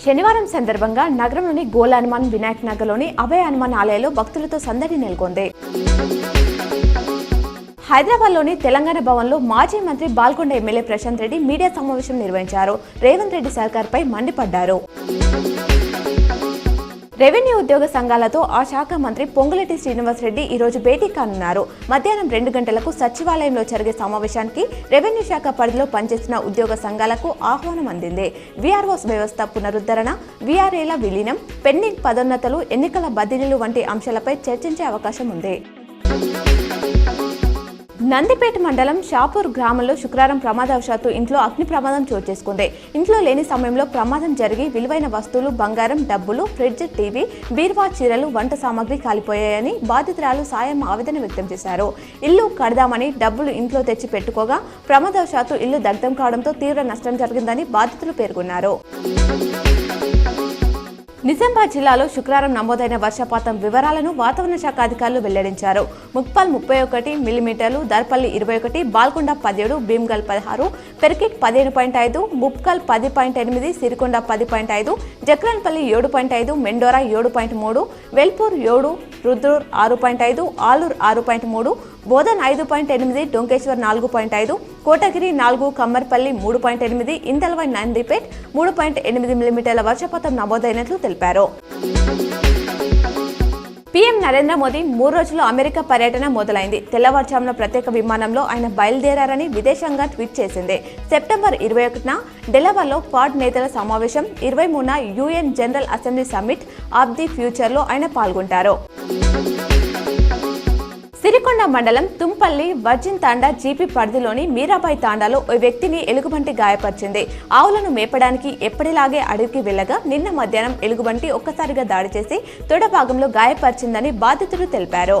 శనివారం సందర్భంగా నగరంలోని గోల్ హనుమాన్ వినాయక్ నగర్లోని అభయ హనుమాన్ ఆలయంలో భక్తులతో సందడి నెలకొంది. హైదరాబాద్లోని తెలంగాణ భవన్లో మాజీ మంత్రి బాల్కొండ ఎమ్మెల్యే ప్రశాంత్ రెడ్డి మీడియా సమావేశం నిర్వహించారు. రేవంత్ రెడ్డి సర్కార్పై మండిపడ్డారు. రెవెన్యూ ఉద్యోగ సంఘాలతో ఆ శాఖ మంత్రి పొంగులేటి శ్రీనివాసరెడ్డి ఈరోజు భేటీ కానున్నారు. మధ్యాహ్నం 2 గంటలకు సచివాలయంలో జరిగే సమావేశానికి రెవెన్యూ శాఖ పరిధిలో పనిచేస్తున్న ఉద్యోగ సంఘాలకు ఆహ్వానం అందింది. వీఆర్ఓస్ వ్యవస్థ పునరుద్ధరణ, వీఆర్ఏల విలీనం, పెండింగ్ పదోన్నతులు, ఎన్నికల బదిలీలు వంటి అంశాలపై చర్చించే అవకాశం ఉంది. నందిపేట మండలం షాపూర్ గ్రామంలో శుక్రవారం ప్రమాదవశాత్తు ఇంట్లో అగ్ని ప్రమాదం చోటు చేసుకుంది. ఇంట్లో లేని సమయంలో ప్రమాదం జరిగి విలువైన వస్తువులు, బంగారం, డబ్బులు, ఫ్రిడ్జ్, టీవీ, బీర్వా, చీరలు, వంట సామాగ్రి కాలిపోయాయని బాధితురాలు సాయం ఆవేదన వ్యక్తం చేశారు. ఇల్లు కడదామని డబ్బులు ఇంట్లో తెచ్చి పెట్టుకోగా ప్రమాదవశాత్తు ఇల్లు దగ్ధం కావడంతో తీవ్ర నష్టం జరిగిందని బాధితులు పేర్కొన్నారు. నిజామాబాద్ జిల్లాలో శుక్రవారం నమోదైన వర్షపాతం వివరాలను వాతావరణ శాఖ అధికారులు వెల్లడించారు. ముక్పాల్ 31 మిల్లీమీటర్లు, దర్పల్లి 21, బాల్కొండ 17, భీమ్గల్ 16, పెర్కిట్ 15.5, ముప్కల్ 10.8, సిరికొండ 10.5, జక్రన్పల్లి 7.5, మెండోరా 7.3, వెల్పూర్ 7, రుద్రూర్ 6.5, ఆలూర్ 6.3, బోధన్ 5.8, డొంకేశ్వర్ 4.5, కోటగిరి 4, కమ్మర్పల్లి 3.8, ఇందల్వాయ్, నందిపేట్ 3.8 మిల్లీమీటర్ల వర్షపాతం నమోదైనట్లు తెలిపారు. పీఎం నరేంద్ర మోదీ 3 రోజుల అమెరికా పర్యటన మొదలైంది. తెల్లవారుజామున ప్రత్యేక విమానంలో ఆయన బయలుదేరారని విదేశాంగ ట్వీట్ చేసింది. సెప్టెంబర్ 21న డెలావర్లో క్వాడ్ నేతల సమావేశం, 23న UN General Assembly summit of the ఫ్యూచర్లో ఆయన పాల్గొంటారు. సిరికొండ మండలం తుంపల్లి వర్జిన్ తాండా జీపీ పరిధిలోని మీరాబాయి తాండాలో ఓ వ్యక్తిని ఎలుగుబంటి గాయపరిచింది. ఆవులను మేపడానికి ఎప్పటిలాగే అడవికి వెళ్లగా నిన్న మధ్యాహ్నం ఎలుగుబంటి ఒక్కసారిగా దాడి చేసి తొడ భాగంలో గాయపరిచిందని బాధితులు తెలిపారు.